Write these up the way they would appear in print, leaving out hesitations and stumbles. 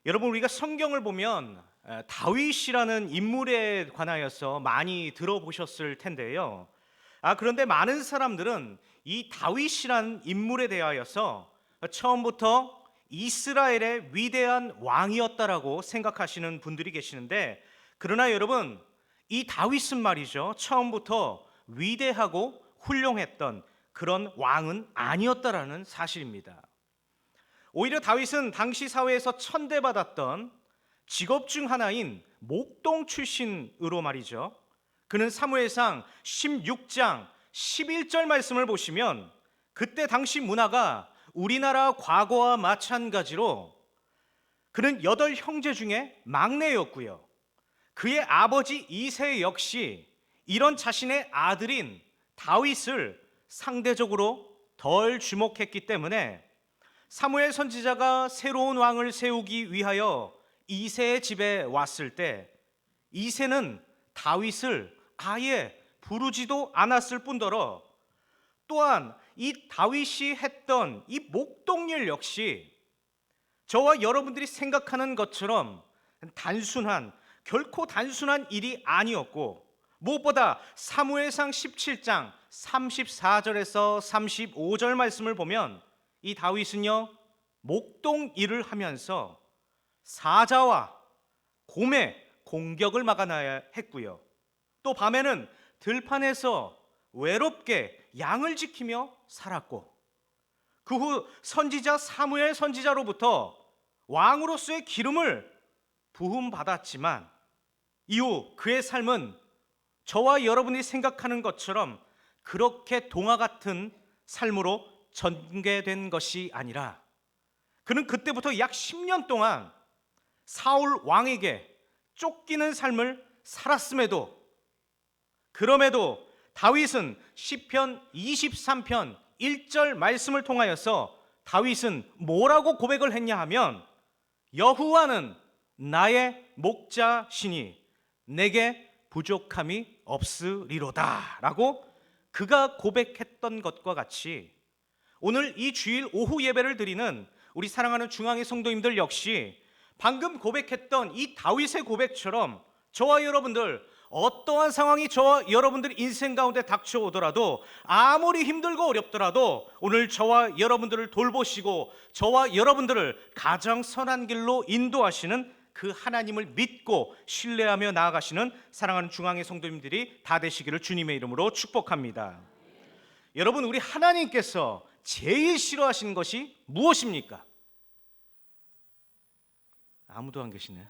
여러분, 우리가 성경을 보면 다윗이라는 인물에 관하여서 많이 들어보셨을 텐데요. 그런데 많은 사람들은 이 다윗이라는 인물에 대하여서 처음부터 이스라엘의 위대한 왕이었다라고 생각하시는 분들이 계시는데, 그러나 여러분, 이 다윗은 말이죠, 처음부터 위대하고 훌륭했던 그런 왕은 아니었다라는 사실입니다. 오히려 다윗은 당시 사회에서 천대받았던 직업 중 하나인 목동 출신으로 말이죠. 그는 사무엘상 16장 11절 말씀을 보시면 그때 당시 문화가 우리나라 과거와 마찬가지로 그는 8형제 중에 막내였고요. 그의 아버지 이세 역시 이런 자신의 아들인 다윗을 상대적으로 덜 주목했기 때문에 사무엘 선지자가 새로운 왕을 세우기 위하여 이새의 집에 왔을 때 이새는 다윗을 아예 부르지도 않았을 뿐더러 또한 이 다윗이 했던 이 목동일 역시 저와 여러분들이 생각하는 것처럼 결코 단순한 일이 아니었고, 무엇보다 사무엘상 17장 34절에서 35절 말씀을 보면 이 다윗은요, 목동 일을 하면서 사자와 곰의 공격을 막아놔야 했고요. 또 밤에는 들판에서 외롭게 양을 지키며 살았고, 그 후 선지자 사무엘 선지자로부터 왕으로서의 기름을 부음받았지만 이후 그의 삶은 저와 여러분이 생각하는 것처럼 그렇게 동화 같은 삶으로 전개된 것이 아니라 그는 그때부터 약 10년 동안 사울 왕에게 쫓기는 삶을 살았음에도, 그럼에도 다윗은 시편 23편 1절 말씀을 통하여서 다윗은 뭐라고 고백을 했냐 하면 여호와는 나의 목자시니 내게 부족함이 없으리로다 라고 그가 고백했던 것과 같이 오늘 이 주일 오후 예배를 드리는 우리 사랑하는 중앙의 성도님들 역시 방금 고백했던 이 다윗의 고백처럼 저와 여러분들 어떠한 상황이 저와 여러분들 인생 가운데 닥쳐오더라도 아무리 힘들고 어렵더라도 오늘 저와 여러분들을 돌보시고 저와 여러분들을 가장 선한 길로 인도하시는 그 하나님을 믿고 신뢰하며 나아가시는 사랑하는 중앙의 성도님들이 다 되시기를 주님의 이름으로 축복합니다. 여러분, 우리 하나님께서 제일 싫어하시는 것이 무엇입니까? 아무도 안 계시네.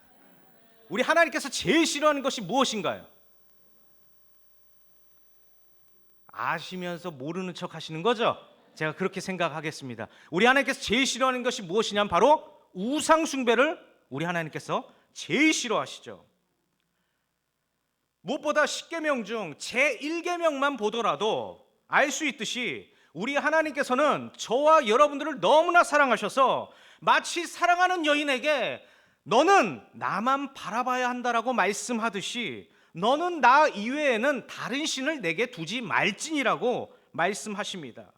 우리 하나님께서 제일 싫어하는 것이 무엇인가요? 아시면서 모르는 척 하시는 거죠? 제가 그렇게 생각하겠습니다. 우리 하나님께서 제일 싫어하는 것이 무엇이냐면 바로 우상 숭배를 우리 하나님께서 제일 싫어하시죠. 무엇보다 10계명 중 제1계명만 보더라도 알 수 있듯이 우리 하나님께서는 저와 여러분들을 너무나 사랑하셔서 마치 사랑하는 여인에게 너는 나만 바라봐야 한다라고 말씀하듯이 너는 나 이외에는 다른 신을 내게 두지 말지니라고 말씀하십니다.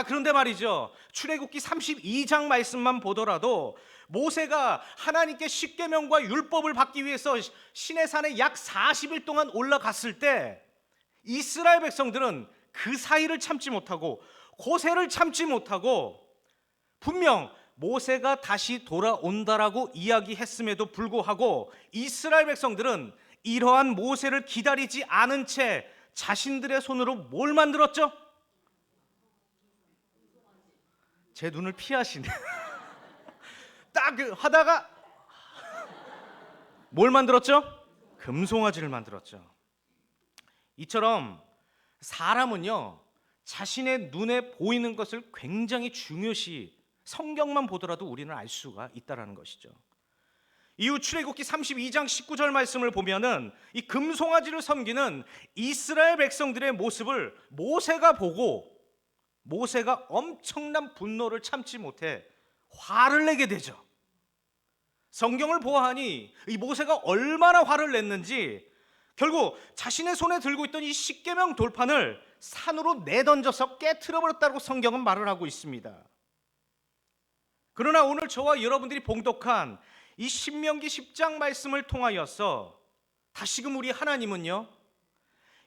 그런데 말이죠, 출애굽기 32장 말씀만 보더라도 모세가 하나님께 십계명과 율법을 받기 위해서 시내산에 약 40일 동안 올라갔을 때 이스라엘 백성들은 그 사이를 참지 못하고 고세를 참지 못하고 분명 모세가 다시 돌아온다라고 이야기했음에도 불구하고 이스라엘 백성들은 이러한 모세를 기다리지 않은 채 자신들의 손으로 뭘 만들었죠? 제 눈을 피하시네. 딱 하다가 뭘 만들었죠? 금송아지를 만들었죠. 이처럼 사람은요, 자신의 눈에 보이는 것을 굉장히 중요시 성경만 보더라도 우리는 알 수가 있다는 것이죠. 이후 출애굽기 32장 19절 말씀을 보면은 이 금송아지를 섬기는 이스라엘 백성들의 모습을 모세가 보고 모세가 엄청난 분노를 참지 못해 화를 내게 되죠. 성경을 보아하니 이 모세가 얼마나 화를 냈는지 결국 자신의 손에 들고 있던 이 십계명 돌판을 산으로 내던져서 깨트려 버렸다고 성경은 말을 하고 있습니다. 그러나 오늘 저와 여러분들이 봉독한 이 신명기 10장 말씀을 통하여서 다시금 우리 하나님은요,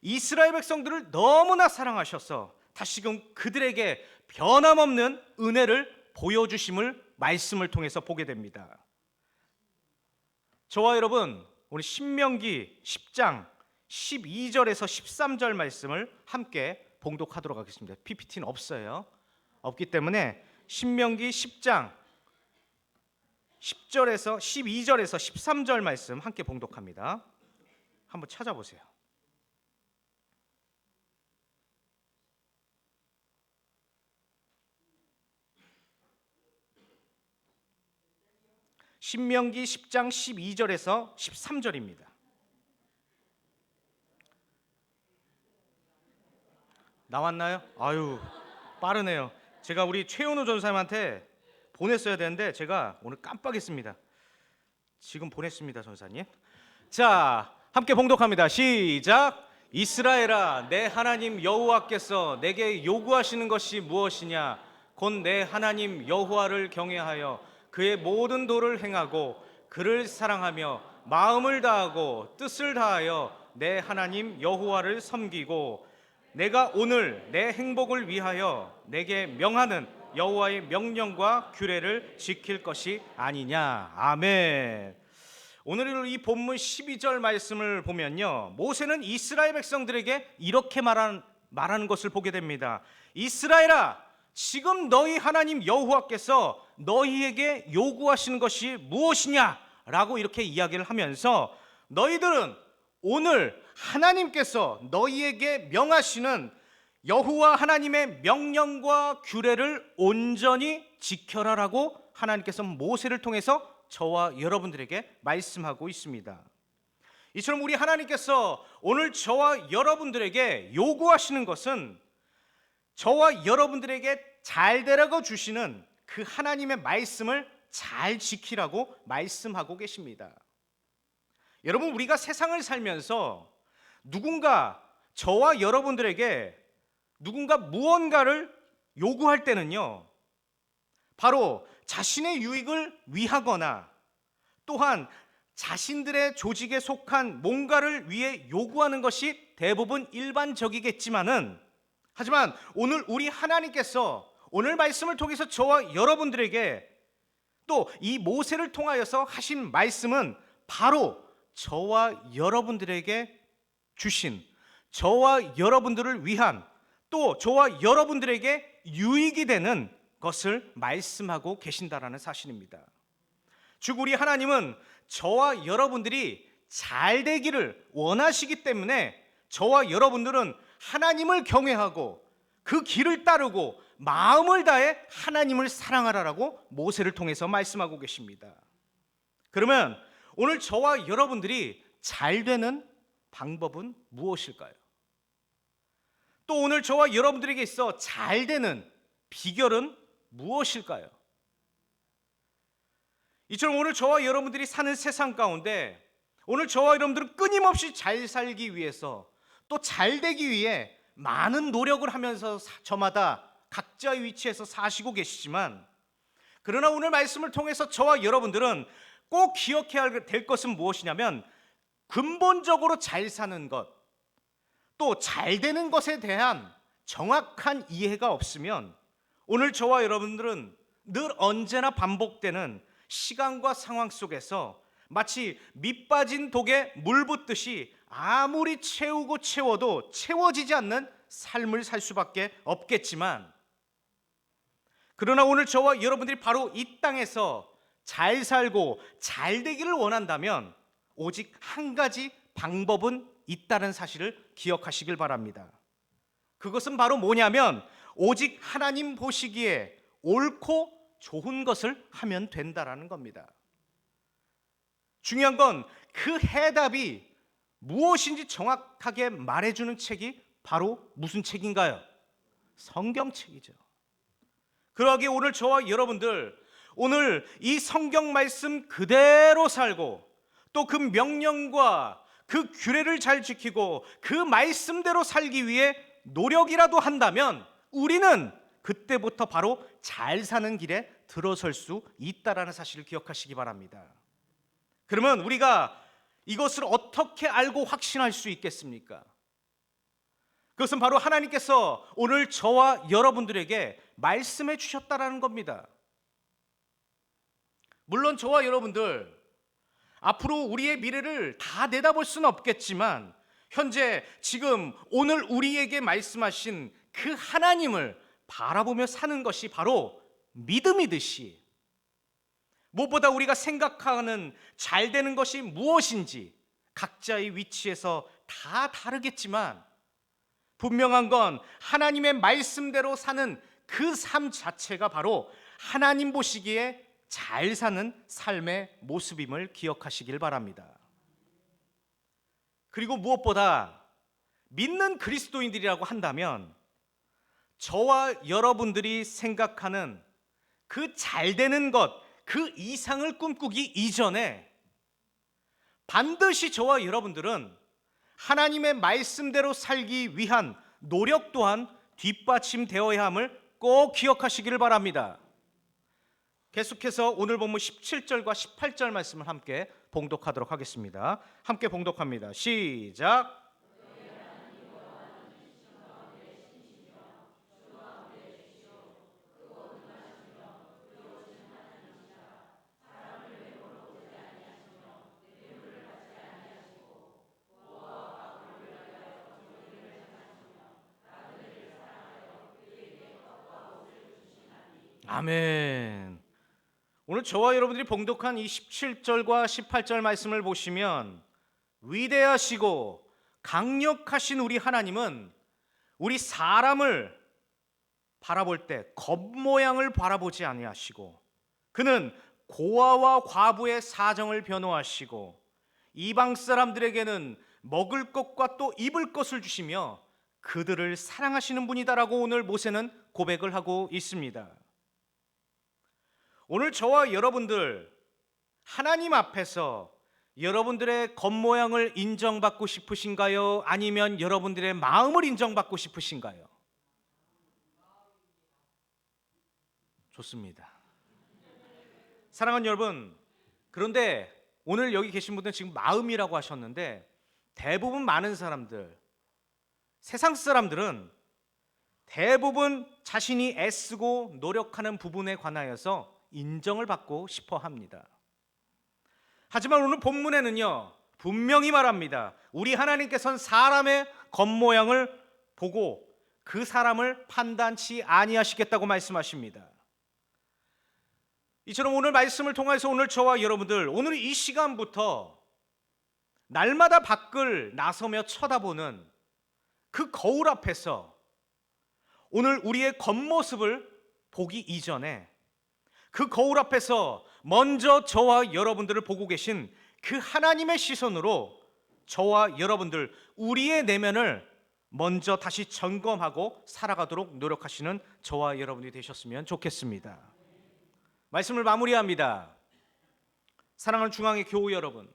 이스라엘 백성들을 너무나 사랑하셔서 다시금 그들에게 변함없는 은혜를 보여주심을 말씀을 통해서 보게 됩니다. 저와 여러분, 오늘 신명기 10장 12절에서 13절 말씀을 함께 봉독하도록 하겠습니다. PPT는 없어요. 없기 때문에 신명기 10장 10절에서 12절에서 13절 말씀 함께 봉독합니다. 한번 찾아보세요. 신명기 10장 12절에서 13절입니다. 나왔나요? 아유, 빠르네요. 제가 우리 최은우 전사님한테 보냈어야 되는데 제가 오늘 깜빡했습니다. 지금 보냈습니다, 전사님. 자, 함께 봉독합니다. 시작. 이스라엘아, 내 하나님 여호와께서 내게 요구하시는 것이 무엇이냐? 곧 내 하나님 여호와를 경외하여 그의 모든 도를 행하고 그를 사랑하며 마음을 다하고 뜻을 다하여 내 하나님 여호와를 섬기고 내가 오늘 내 행복을 위하여 내게 명하는 여호와의 명령과 규례를 지킬 것이 아니냐. 아멘. 오늘 이 본문 12절 말씀을 보면요, 모세는 이스라엘 백성들에게 이렇게 말하는 것을 보게 됩니다. 이스라엘아, 지금 너희 하나님 여호와께서 너희에게 요구하시는 것이 무엇이냐? 라고 이렇게 이야기를 하면서 너희들은 오늘 하나님께서 너희에게 명하시는 여호와 하나님의 명령과 규례를 온전히 지켜라라고 하나님께서 모세를 통해서 저와 여러분들에게 말씀하고 있습니다. 이처럼 우리 하나님께서 오늘 저와 여러분들에게 요구하시는 것은 저와 여러분들에게 잘 되라고 주시는 그 하나님의 말씀을 잘 지키라고 말씀하고 계십니다. 여러분, 우리가 세상을 살면서 누군가 저와 여러분들에게 누군가 무언가를 요구할 때는요, 바로 자신의 유익을 위하거나 또한 자신들의 조직에 속한 뭔가를 위해 요구하는 것이 대부분 일반적이겠지만은, 하지만 오늘 우리 하나님께서 오늘 말씀을 통해서 저와 여러분들에게 또 이 모세를 통하여서 하신 말씀은 바로 저와 여러분들에게 주신, 저와 여러분들을 위한, 또 저와 여러분들에게 유익이 되는 것을 말씀하고 계신다라는 사실입니다. 즉 우리 하나님은 저와 여러분들이 잘 되기를 원하시기 때문에 저와 여러분들은 하나님을 경외하고 그 길을 따르고 마음을 다해 하나님을 사랑하라라고 모세를 통해서 말씀하고 계십니다. 그러면 오늘 저와 여러분들이 잘 되는 방법은 무엇일까요? 또 오늘 저와 여러분들에게 있어 잘 되는 비결은 무엇일까요? 이처럼 오늘 저와 여러분들이 사는 세상 가운데 오늘 저와 여러분들은 끊임없이 잘 살기 위해서 또 잘 되기 위해 많은 노력을 하면서 저마다 각자의 위치에서 사시고 계시지만, 그러나 오늘 말씀을 통해서 저와 여러분들은 꼭 기억해야 될 것은 무엇이냐면 근본적으로 잘 사는 것, 또 잘 되는 것에 대한 정확한 이해가 없으면 오늘 저와 여러분들은 늘 언제나 반복되는 시간과 상황 속에서 마치 밑 빠진 독에 물 붓듯이 아무리 채우고 채워도 채워지지 않는 삶을 살 수밖에 없겠지만, 그러나 오늘 저와 여러분들이 바로 이 땅에서 잘 살고 잘 되기를 원한다면 오직 한 가지 방법은 있다는 사실을 기억하시길 바랍니다. 그것은 바로 뭐냐면 오직 하나님 보시기에 옳고 좋은 것을 하면 된다라는 겁니다. 중요한 건 그 해답이 무엇인지 정확하게 말해주는 책이 바로 무슨 책인가요? 성경책이죠. 그러기에 오늘 저와 여러분들, 오늘 이 성경 말씀 그대로 살고 또 그 명령과 그 규례를 잘 지키고 그 말씀대로 살기 위해 노력이라도 한다면 우리는 그때부터 바로 잘 사는 길에 들어설 수 있다라는 사실을 기억하시기 바랍니다. 그러면 우리가 이것을 어떻게 알고 확신할 수 있겠습니까? 그것은 바로 하나님께서 오늘 저와 여러분들에게 말씀해 주셨다라는 겁니다. 물론 저와 여러분들 앞으로 우리의 미래를 다 내다볼 수는 없겠지만 현재 지금 오늘 우리에게 말씀하신 그 하나님을 바라보며 사는 것이 바로 믿음이듯이, 무엇보다 우리가 생각하는 잘 되는 것이 무엇인지 각자의 위치에서 다 다르겠지만 분명한 건 하나님의 말씀대로 사는 그 삶 자체가 바로 하나님 보시기에 잘 사는 삶의 모습임을 기억하시길 바랍니다. 그리고 무엇보다 믿는 그리스도인들이라고 한다면 저와 여러분들이 생각하는 그 잘 되는 것, 그 이상을 꿈꾸기 이전에 반드시 저와 여러분들은 하나님의 말씀대로 살기 위한 노력 또한 뒷받침되어야 함을 꼭 기억하시기를 바랍니다. 계속해서 오늘 본문 17절과 18절 말씀을 함께 봉독하도록 하겠습니다. 함께 봉독합니다. 시작. 아멘. 오늘 저와 여러분들이 봉독한 이 17절과 18절 말씀을 보시면 위대하시고 강력하신 우리 하나님은 우리 사람을 바라볼 때 겉모양을 바라보지 아니하시고 그는 고아와 과부의 사정을 변호하시고 이방 사람들에게는 먹을 것과 또 입을 것을 주시며 그들을 사랑하시는 분이다라고 오늘 모세는 고백을 하고 있습니다. 오늘 저와 여러분들 하나님 앞에서 여러분들의 겉모양을 인정받고 싶으신가요? 아니면 여러분들의 마음을 인정받고 싶으신가요? 좋습니다. 사랑하는 여러분, 그런데 오늘 여기 계신 분들은 지금 마음이라고 하셨는데 대부분 많은 사람들, 세상 사람들은 대부분 자신이 애쓰고 노력하는 부분에 관하여서 인정을 받고 싶어 합니다. 하지만 오늘 본문에는요 분명히 말합니다. 우리 하나님께서는 사람의 겉모양을 보고 그 사람을 판단치 아니하시겠다고 말씀하십니다. 이처럼 오늘 말씀을 통해서 오늘 저와 여러분들 오늘 이 시간부터 날마다 밖을 나서며 쳐다보는 그 거울 앞에서 오늘 우리의 겉모습을 보기 이전에 그 거울 앞에서 먼저 저와 여러분들을 보고 계신 그 하나님의 시선으로 저와 여러분들 우리의 내면을 먼저 다시 점검하고 살아가도록 노력하시는 저와 여러분이 되셨으면 좋겠습니다. 말씀을 마무리합니다. 사랑하는 중앙의 교우 여러분,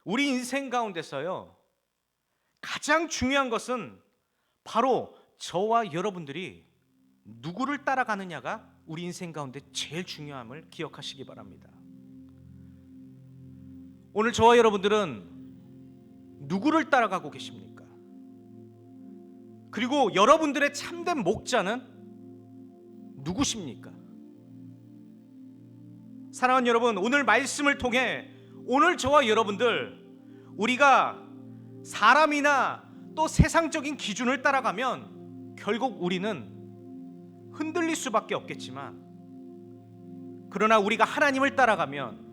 우리 인생 가운데서요 가장 중요한 것은 바로 저와 여러분들이 누구를 따라가느냐가 우리 인생 가운데 제일 중요함을 기억하시기 바랍니다. 오늘 저와 여러분들은 누구를 따라가고 계십니까? 그리고 여러분들의 참된 목자는 누구십니까? 사랑하는 여러분, 오늘 말씀을 통해 오늘 저와 여러분들 우리가 사람이나 또 세상적인 기준을 따라가면 결국 우리는 흔들릴 수밖에 없겠지만 그러나 우리가 하나님을 따라가면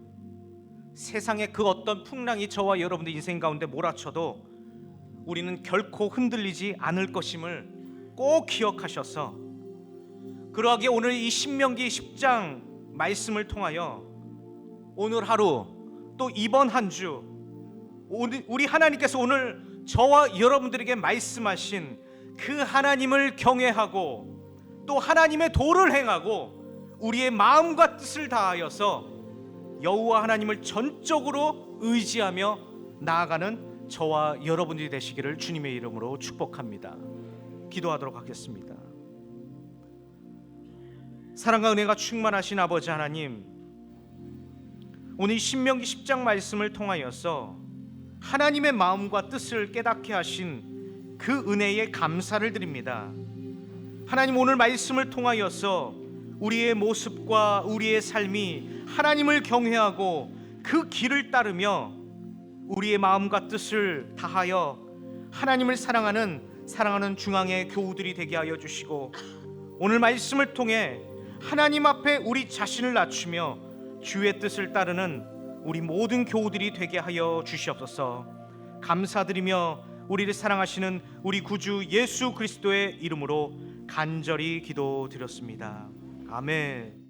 세상의 그 어떤 풍랑이 저와 여러분들 인생 가운데 몰아쳐도 우리는 결코 흔들리지 않을 것임을 꼭 기억하셔서 그러하기에 오늘 이 신명기 10장 말씀을 통하여 오늘 하루 또 이번 한 주 우리 하나님께서 오늘 저와 여러분들에게 말씀하신 그 하나님을 경외하고 또 하나님의 도를 행하고 우리의 마음과 뜻을 다하여서 여호와 하나님을 전적으로 의지하며 나아가는 저와 여러분들이 되시기를 주님의 이름으로 축복합니다. 기도하도록 하겠습니다. 사랑과 은혜가 충만하신 아버지 하나님, 오늘 신명기 10장 말씀을 통하여서 하나님의 마음과 뜻을 깨닫게 하신 그 은혜에 감사를 드립니다. 하나님, 오늘 말씀을 통하여서 우리의 모습과 우리의 삶이 하나님을 경외하고 그 길을 따르며 우리의 마음과 뜻을 다하여 하나님을 사랑하는 중앙의 교우들이 되게 하여 주시고, 오늘 말씀을 통해 하나님 앞에 우리 자신을 낮추며 주의 뜻을 따르는 우리 모든 교우들이 되게 하여 주시옵소서. 감사드리며 우리를 사랑하시는 우리 구주 예수 그리스도의 이름으로 간절히 기도드렸습니다. 아멘.